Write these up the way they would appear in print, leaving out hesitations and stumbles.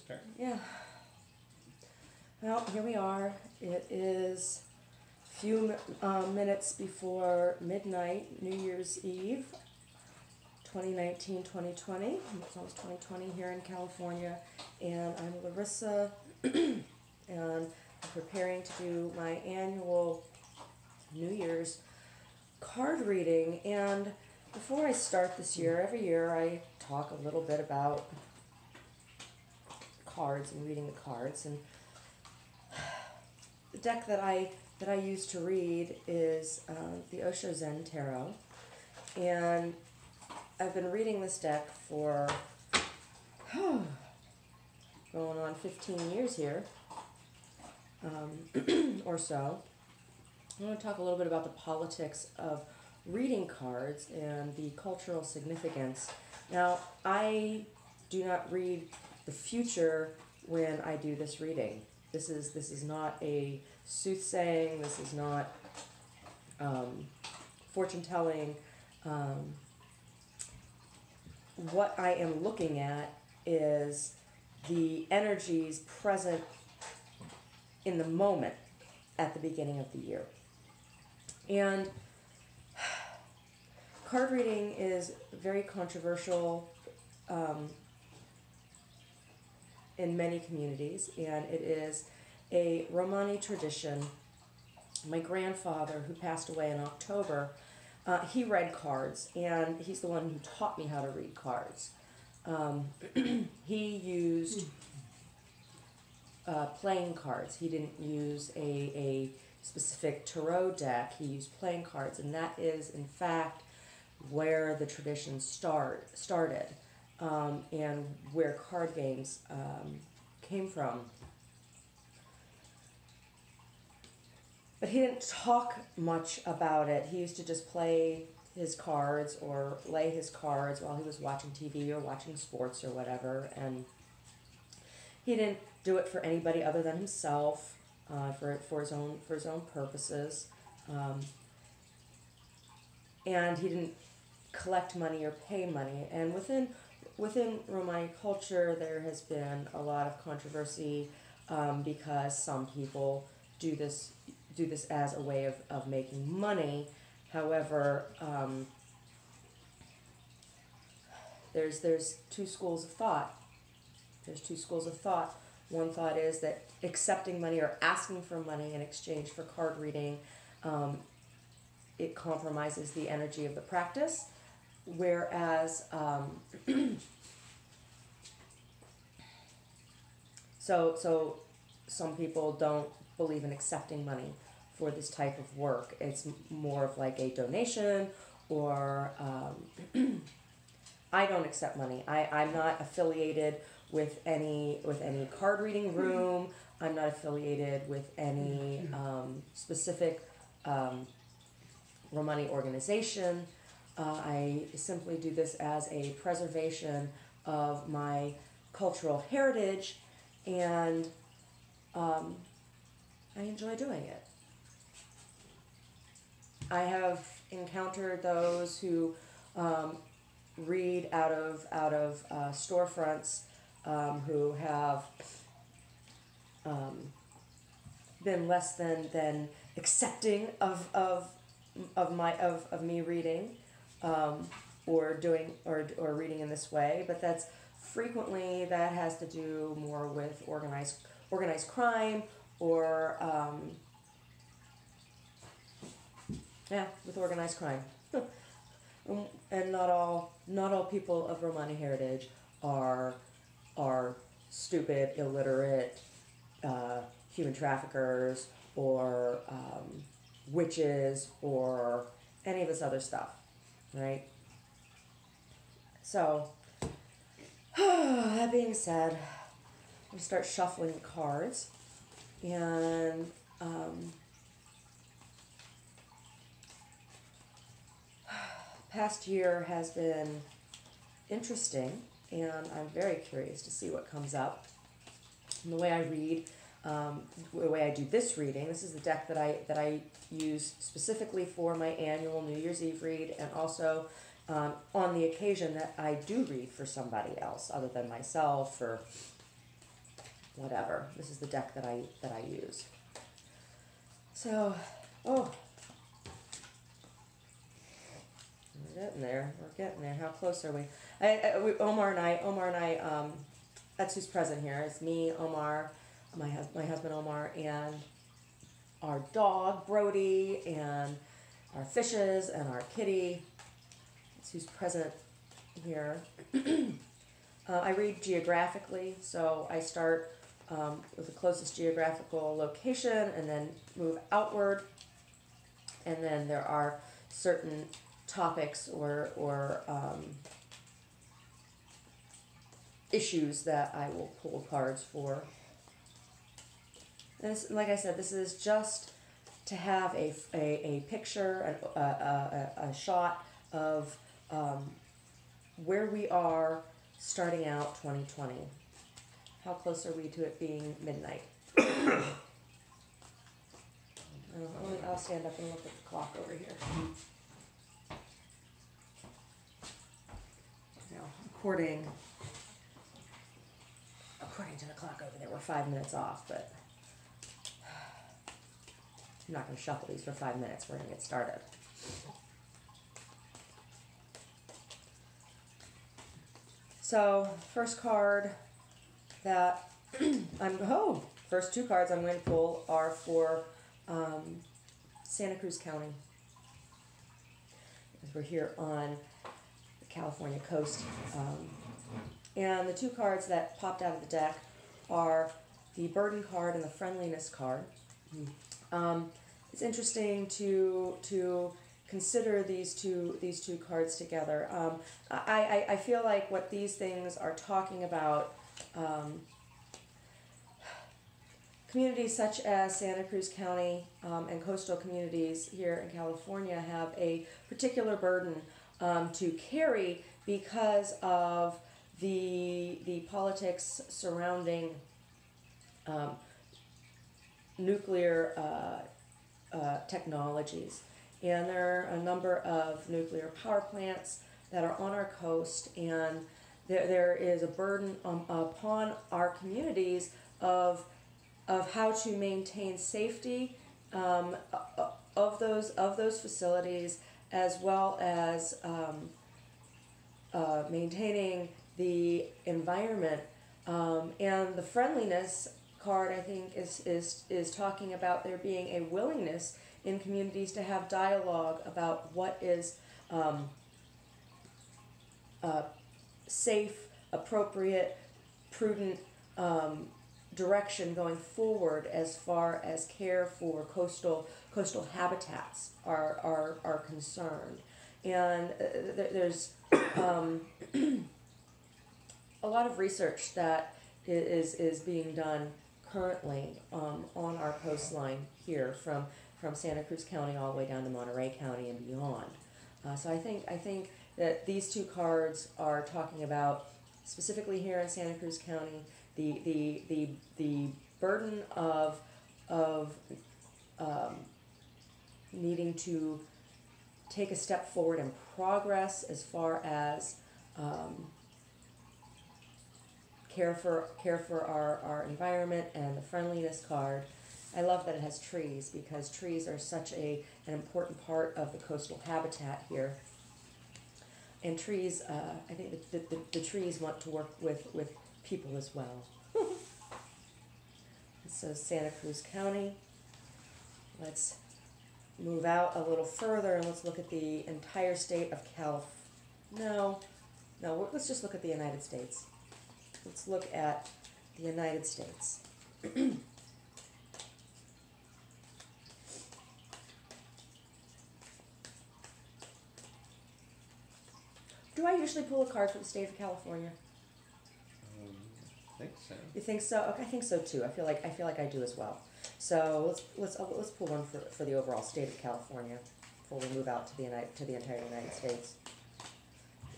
start? Yeah. Well, here we are. It is a few minutes before midnight, New Year's Eve, 2019-2020. It's almost 2020 here in California. And I'm Larissa, and I'm preparing to do my annual New Year's card reading. And before I start this year, every year I talk a little bit about cards and reading the cards. And the deck that I use to read is the Osho Zen Tarot, and I've been reading this deck for going on 15 years here, or so. I want to talk a little bit about the politics of reading cards and the cultural significance. Now, I do not read the future when I do this reading. This is not a soothsaying. This is not fortune telling. What I am looking at is the energies present in the moment at the beginning of the year. And card reading is very controversial in many communities, and it is a Romani tradition. My grandfather, who passed away in October, he read cards, and he's the one who taught me how to read cards. He used playing cards. He didn't use a specific tarot deck. He used playing cards, and that is, in fact, where the tradition started. And where card games came from. But he didn't talk much about it. He used to just play his cards or lay his cards while he was watching TV or watching sports or whatever. And he didn't do it for anybody other than himself, for his own purposes. And he didn't collect money or pay money. And within Romani culture, there has been a lot of controversy because some people do this as a way of making money. However, there's two schools of thought. There's two schools of thought. One thought is that accepting money or asking for money in exchange for card reading, it compromises the energy of the practice. Whereas, so some people don't believe in accepting money for this type of work. It's more of like a donation, or I don't accept money. I'm not affiliated with any card reading room. I'm not affiliated with any specific Romani organization. I simply do this as a preservation of my cultural heritage, and I enjoy doing it. I have encountered those who read out of storefronts, who have been less than accepting of me reading, or reading in this way. But that's frequently, that has to do more with organized crime, or with organized crime. And not all people of Romani heritage are stupid, illiterate, human traffickers, or witches, or any of this other stuff, right? So, that being said, I'm going to start shuffling the cards, and past year has been interesting, and I'm very curious to see what comes up. And the way I read, the way I do this reading, this is the deck that I use specifically for my annual New Year's Eve read, and also on the occasion that I do read for somebody else other than myself, or whatever. This is the deck that I use. So, oh, we're getting there. We're getting there. How close are we? Omar and I. That's who's present here. It's me, Omar, my husband Omar, and our dog Brody, and our fishes, and our kitty. That's who's present here. I read geographically, so I start with the closest geographical location and then move outward. And then there are certain topics or issues that I will pull cards for. And this, like I said, this is just to have a picture, a shot of where we are starting out 2020. How close are we to it being midnight? I'll stand up and look at the clock over here. Now, according to the clock over there, we're 5 minutes off, but I'm not going to shuffle these for 5 minutes. We're going to get started. So, first card that first two cards I'm going to pull are for Santa Cruz County. Because we're here on the California coast. And the two cards that popped out of the deck are the burden card and the friendliness card. It's interesting to consider these two cards together. I feel like what these things are talking about, communities such as Santa Cruz County and coastal communities here in California have a particular burden to carry because of the politics surrounding nuclear technologies. And there are a number of nuclear power plants that are on our coast, and there is a burden upon our communities of how to maintain safety of those facilities, as well as maintaining the environment. And the friendliness card, I think, is talking about there being a willingness in communities to have dialogue about what is safe, appropriate, prudent direction going forward as far as care for coastal habitats are concerned. And there's a lot of research that is being done currently on our coastline here from Santa Cruz County all the way down to Monterey County and beyond. So I think that these two cards are talking about, specifically here in Santa Cruz County, the burden of needing to take a step forward in progress as far as care for our environment, and the friendliness card. I love that it has trees, because trees are such an important part of the coastal habitat here. And trees, I think the trees want to work with people as well. So Santa Cruz County. Let's move out a little further and let's look at the entire state of California. No, let's just look at the United States. Let's look at the United States. Do I usually pull a card for the state of California? I think so. You think so? Okay, I think so too. I feel like I do as well. So let's pull one for the overall state of California before we move out to the entire United States.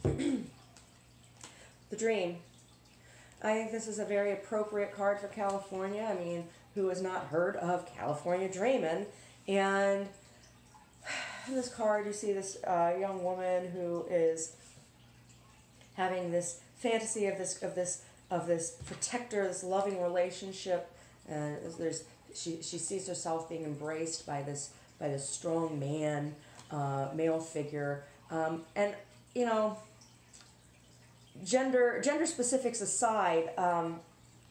The Dream. I think this is a very appropriate card for California. I mean, who has not heard of California Dreamin'? And in this card, you see this young woman who is having this fantasy of this this protector, this loving relationship, and she sees herself being embraced by this strong man, male figure, and you know, gender specifics aside,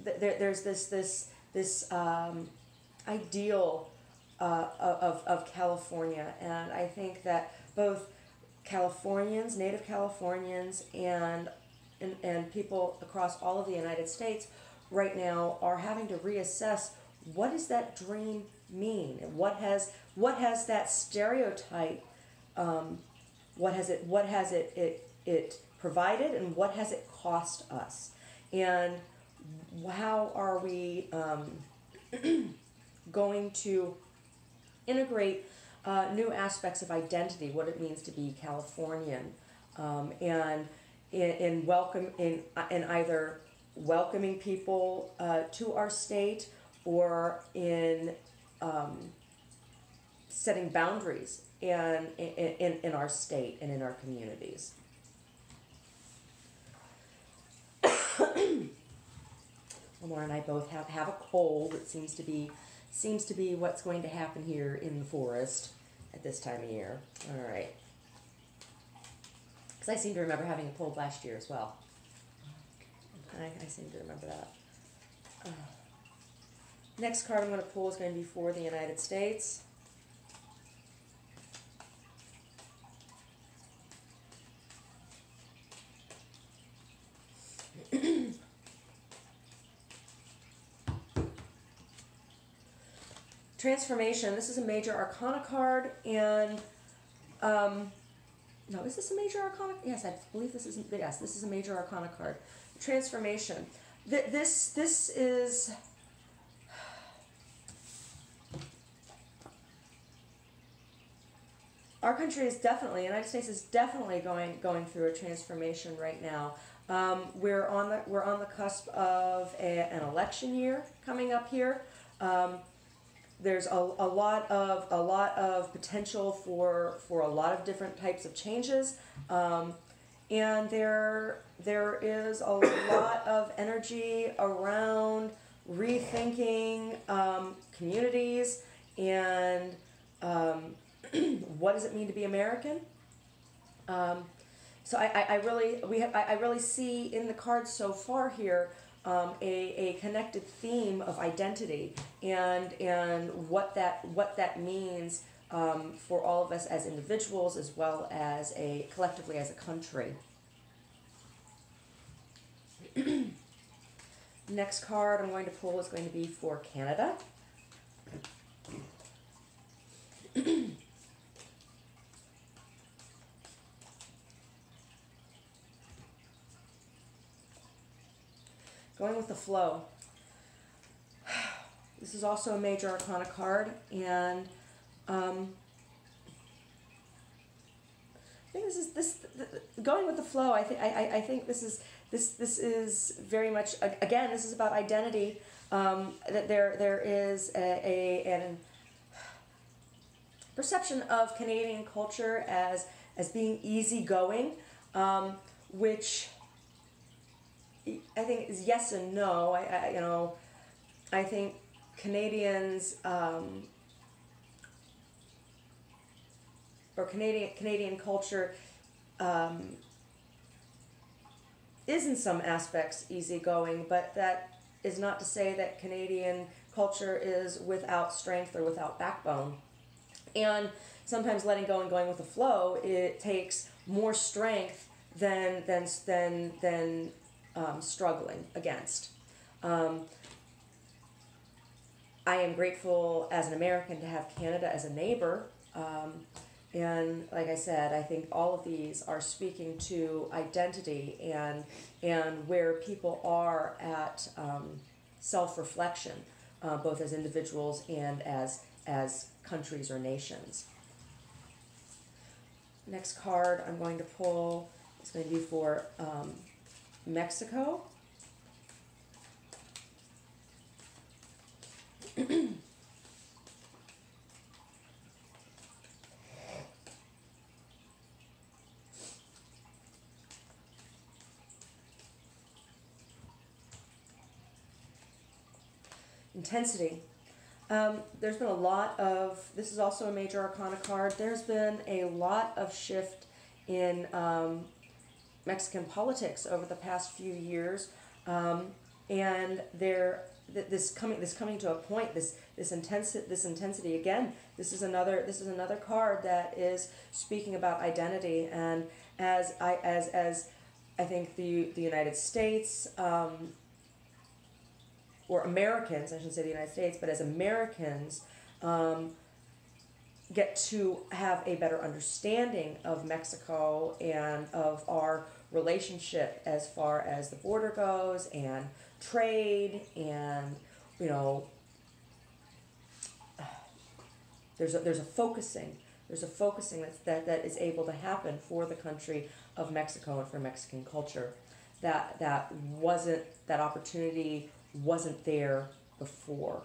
there's this ideal of California, and I think that both Californians, native Californians, and people across all of the United States right now are having to reassess, what does that dream mean? What has that stereotype, what has it provided, and what has it cost us? And how are we going to integrate new aspects of identity, what it means to be Californian, and in either welcoming people to our state, or in setting boundaries in our state and in our communities. Omar and I both have a cold. It seems to be what's going to happen here in the forest at this time of year. All right. Because I seem to remember having a cold last year as well. I seem to remember that. Next card I'm going to pull is going to be for the United States. Transformation. This is a major arcana card, and no, is this a major arcana? Yes, I believe this is. Yes, this is a major arcana card. Transformation. This is. Our country is definitely, the United States is definitely going through a transformation right now. We're on the cusp of an election year coming up here. There's a lot of potential for a lot of different types of changes, and there is a lot of energy around rethinking communities and what does it mean to be American. So I really see in the cards so far here a connected theme of identity and what that means for all of us as individuals, as well as collectively as a country. Next card I'm going to pull is going to be for Canada. Going with the flow. This is also a major arcana card, and I think going with the flow. I think this is very much, again, this is about identity. That there is an perception of Canadian culture as being easygoing, which I think is yes and no. I think Canadians or Canadian culture is in some aspects easygoing, but that is not to say that Canadian culture is without strength or without backbone. And sometimes letting go and going with the flow, it takes more strength than struggling against. I am grateful as an American to have Canada as a neighbor, and like I said, I think all of these are speaking to identity and where people are at self-reflection, both as individuals and as countries or nations. Next card I'm going to pull is going to be for Mexico. intensity. There's been a lot of, this is also a major arcana card, there's been a lot of shift in Mexican politics over the past few years, and this coming to a point, this intensity again. This is another card that is speaking about identity, and as I think the United States, or Americans, I shouldn't say the United States, but as Americans, get to have a better understanding of Mexico and of our relationship as far as the border goes, and trade, and there's a focusing that is able to happen for the country of Mexico and for Mexican culture. That opportunity wasn't there before.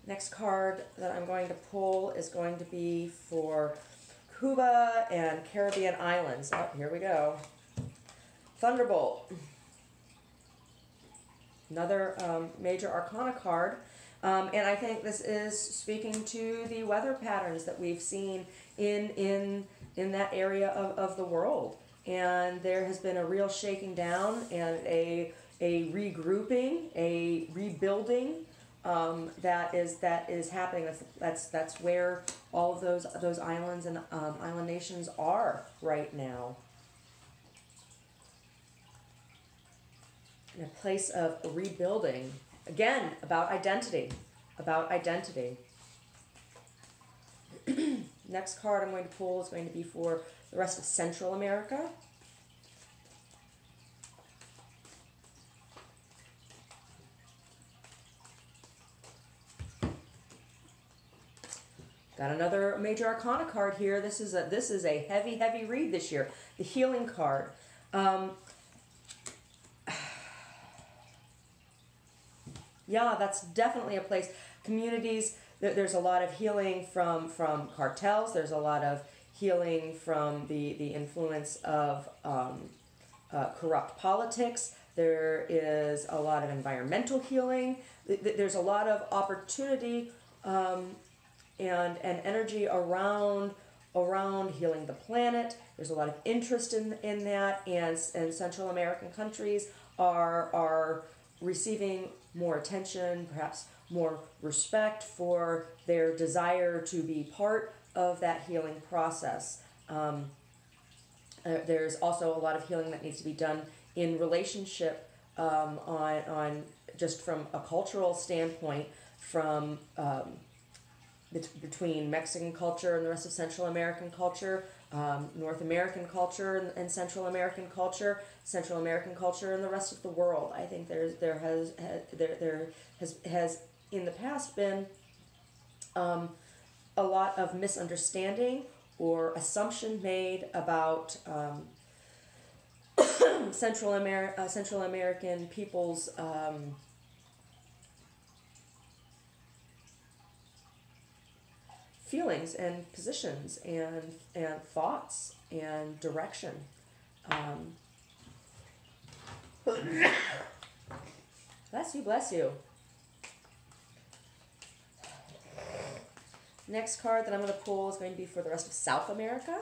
Next card that I'm going to pull is going to be for Cuba and Caribbean islands. Oh, here we go. Thunderbolt. Another major arcana card. And I think this is speaking to the weather patterns that we've seen in that area of the world. And there has been a real shaking down and a regrouping, a rebuilding that is happening. That's where all of those islands and island nations are right now. In a place of rebuilding. Again, about identity. Next card I'm going to pull is going to be for the rest of Central America. Got another major arcana card here. This is a heavy read this year. The healing card. Yeah, that's definitely a place. Communities, there's a lot of healing from cartels. There's a lot of healing from the influence of corrupt politics. There is a lot of environmental healing. There's a lot of opportunity and energy around healing the planet. There's a lot of interest in that, and Central American countries are receiving more attention, perhaps more respect for their desire to be part of that healing process. There's also a lot of healing that needs to be done in relationship on just from a cultural standpoint, from between Mexican culture and the rest of Central American culture, North American culture and Central American culture and the rest of the world. I think there has in the past been a lot of misunderstanding or assumption made about Central American people's feelings and positions and thoughts and direction. Bless you. Next card that I'm going to pull is going to be for the rest of South America.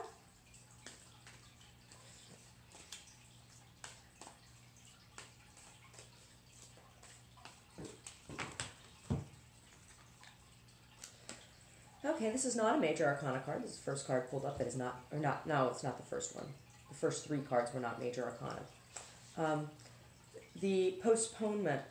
Okay, this is not a major arcana card. This is the first card pulled up that is not, no, it's not the first one. The first three cards were not major arcana. The postponement.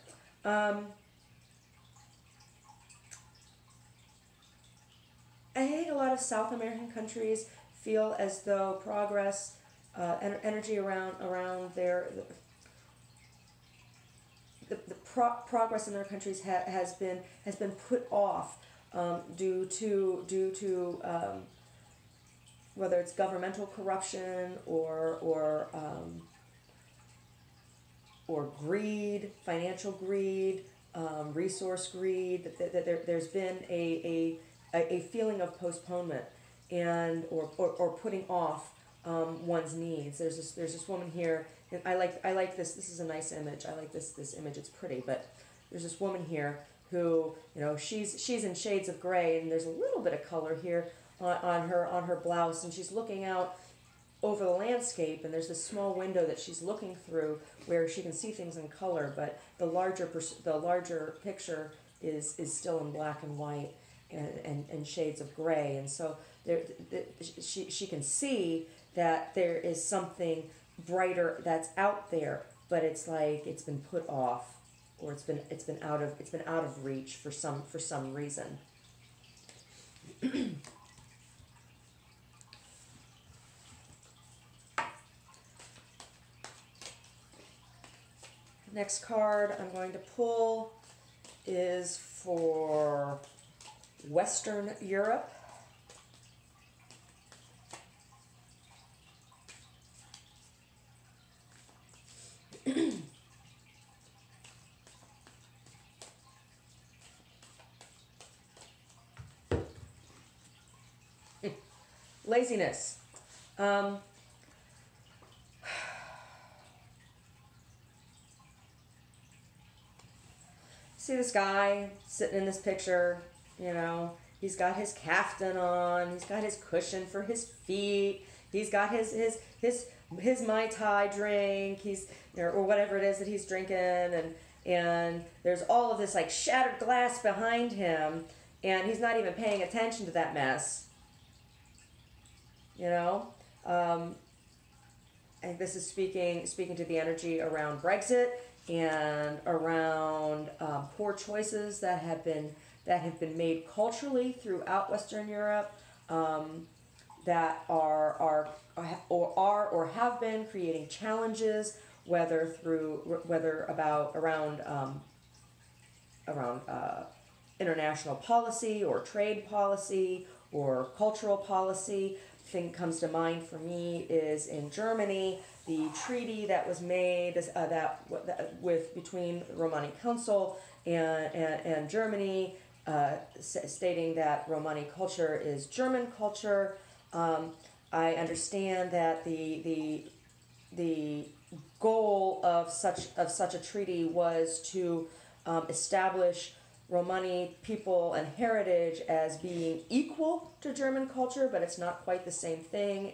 I think a lot of South American countries feel as though progress, energy around progress in their countries has been put off due to whether it's governmental corruption or greed, financial greed, resource greed. There's been a feeling of postponement or putting off one's needs. There's this woman here and I like this. This is a nice image. I like this image. It's pretty, but there's this woman here who, you know, she's in shades of gray, and there's a little bit of color here on her blouse, and she's looking out over the landscape, and there's this small window that she's looking through where she can see things in color, but the larger picture is still in black and white and shades of gray, and so she can see that there is something brighter that's out there, but it's like it's been put off, or it's been out of reach for some reason. Next card I'm going to pull is for Western Europe. Laziness. See this guy sitting in this picture, you know, he's got his caftan on, he's got his cushion for his feet, he's got his Mai Tai drink, he's, you know, or whatever it is that he's drinking, and there's all of this like shattered glass behind him, and he's not even paying attention to that mess, you know. And this is speaking to the energy around Brexit and around poor choices that have been made culturally throughout Western Europe, that are or have been creating challenges, whether around international policy or trade policy or cultural policy. Thing comes to mind for me is in Germany, the treaty that was made between the Romani Council and Germany, stating that Romani culture is German culture. I understand that the goal of such a treaty was to establish Romani people and heritage as being equal to German culture, but it's not quite the same thing.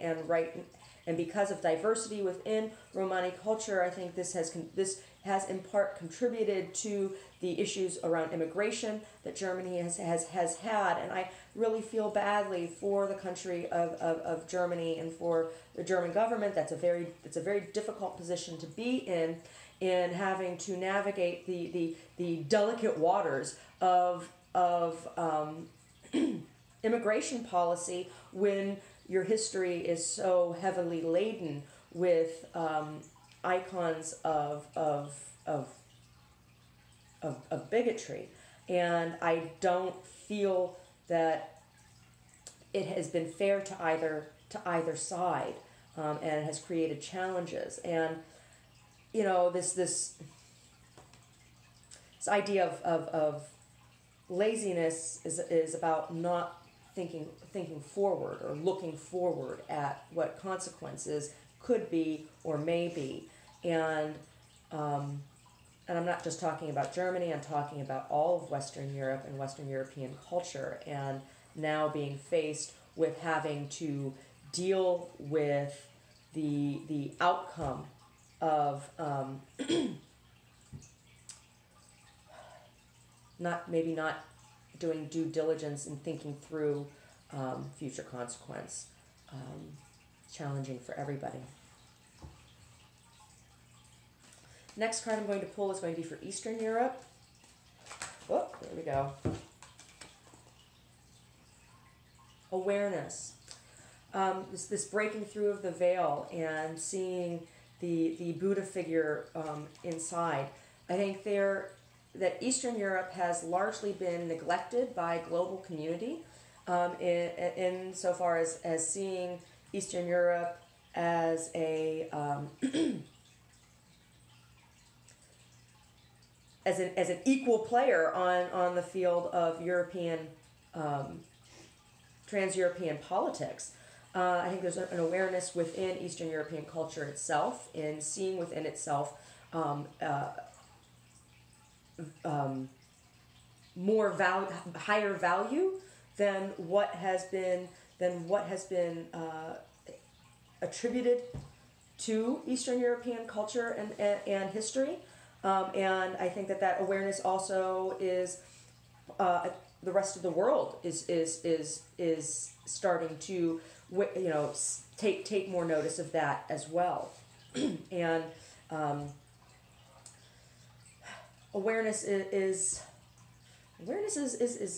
And because of diversity within Romani culture, I think this has in part contributed to the issues around immigration that Germany has had. And I really feel badly for the country of Germany and for the German government. It's a very difficult position to be in having to navigate the delicate waters of immigration policy when your history is so heavily laden with icons of bigotry. And I don't feel that it has been fair to either side, and it has created challenges. And you know, this idea of laziness is about not thinking forward or looking forward at what consequences could be or may be. And I'm not just talking about Germany, I'm talking about all of Western Europe and Western European culture, and now being faced with having to deal with the outcome of not doing due diligence and thinking through future consequence. Challenging for everybody. Next card I'm going to pull is going to be for Eastern Europe. Oh, there we go. Awareness. This breaking through of the veil and seeing the Buddha figure inside. I think that Eastern Europe has largely been neglected by global community in so far as seeing Eastern Europe as a as an equal player on the field of European trans-European politics. I think there's an awareness within Eastern European culture itself, in seeing within itself higher value than what has been attributed to Eastern European culture and history. And I think that awareness also is the rest of the world is starting to take more notice of that as well. And awareness is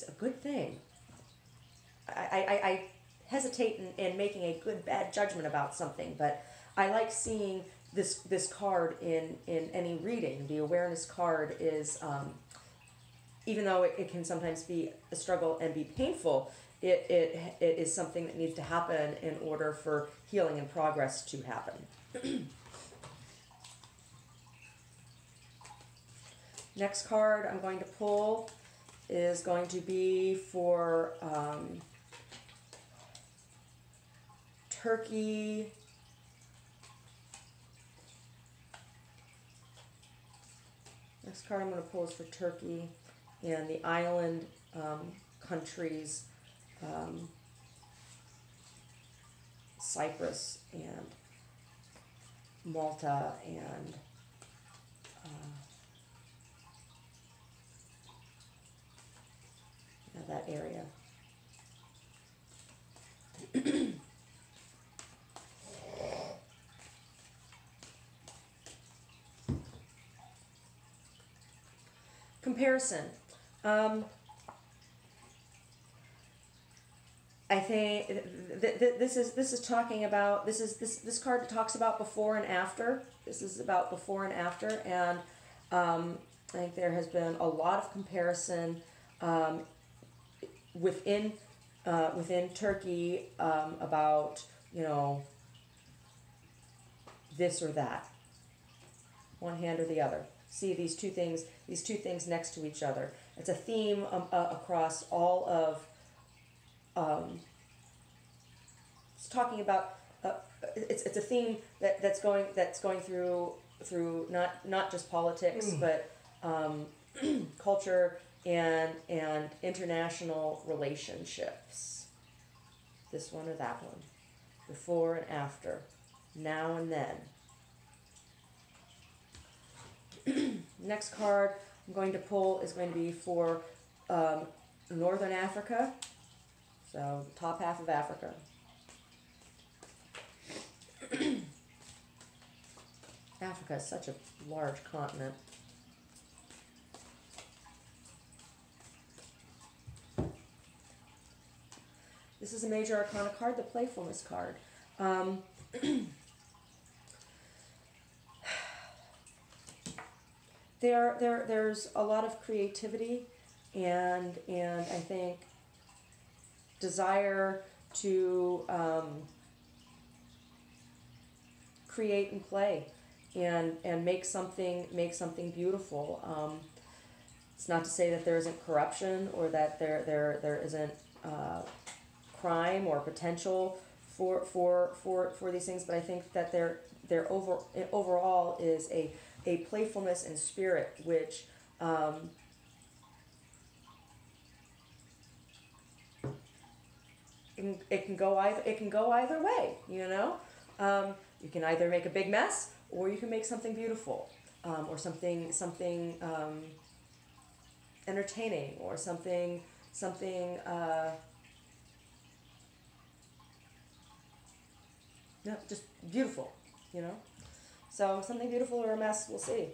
a good thing. I hesitate in making a good bad judgment about something, but I like seeing this card in any reading. The awareness card is, even though it can sometimes be a struggle and be painful, it is something that needs to happen in order for healing and progress to happen. Next card I'm going to pull is going to be for Turkey. Next card I'm going to pull is for Turkey and the island countries, Cyprus and Malta and that area. Comparison. I think this is talking about this card talks about before and after. This is about before and after, and I think there has been a lot of comparison within Turkey about this or that, one hand or the other. See these two things next to each other. It's a theme across all of. It's talking about. It's a theme that's going through not just politics, but culture and international relationships. This one or that one, before and after, now and then. Next card I'm going to pull is going to be for Northern Africa, so the top half of Africa. Africa is such a large continent. This is a major arcana card, the playfulness card. There's a lot of creativity and I think desire to create and play and make something beautiful. It's not to say that there isn't corruption or that there isn't crime or potential for these things, but I think that there overall is a playfulness and spirit which it can go either way, you can either make a big mess or you can make something beautiful, or something entertaining, or something just beautiful, So something beautiful or a mess, we'll see.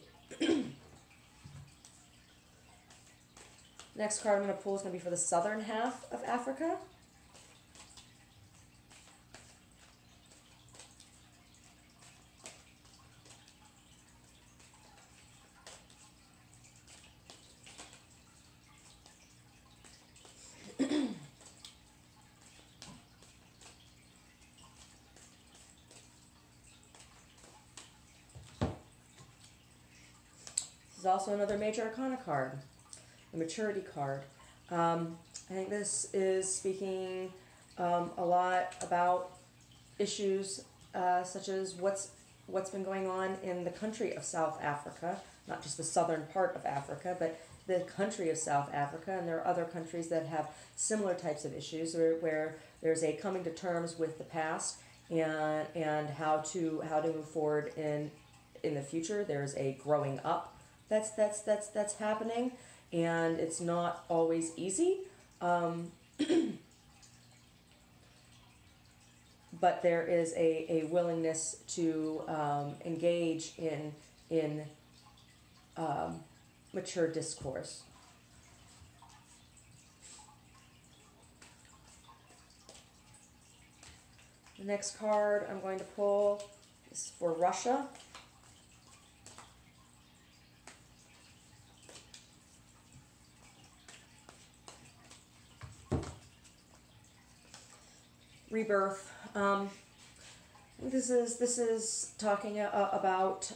Next card I'm going to pull is going to be for the southern half of Africa. This is also another major arcana card, the maturity card. I think this is speaking a lot about issues such as what's been going on in the country of South Africa, not just the southern part of Africa, but the country of South Africa, and there are other countries that have similar types of issues where there's a coming to terms with the past and how to move forward in the future. There's a growing up that's happening, and it's not always easy. But there is a willingness to engage in mature discourse. The next card I'm going to pull is for Russia. Rebirth. This is talking about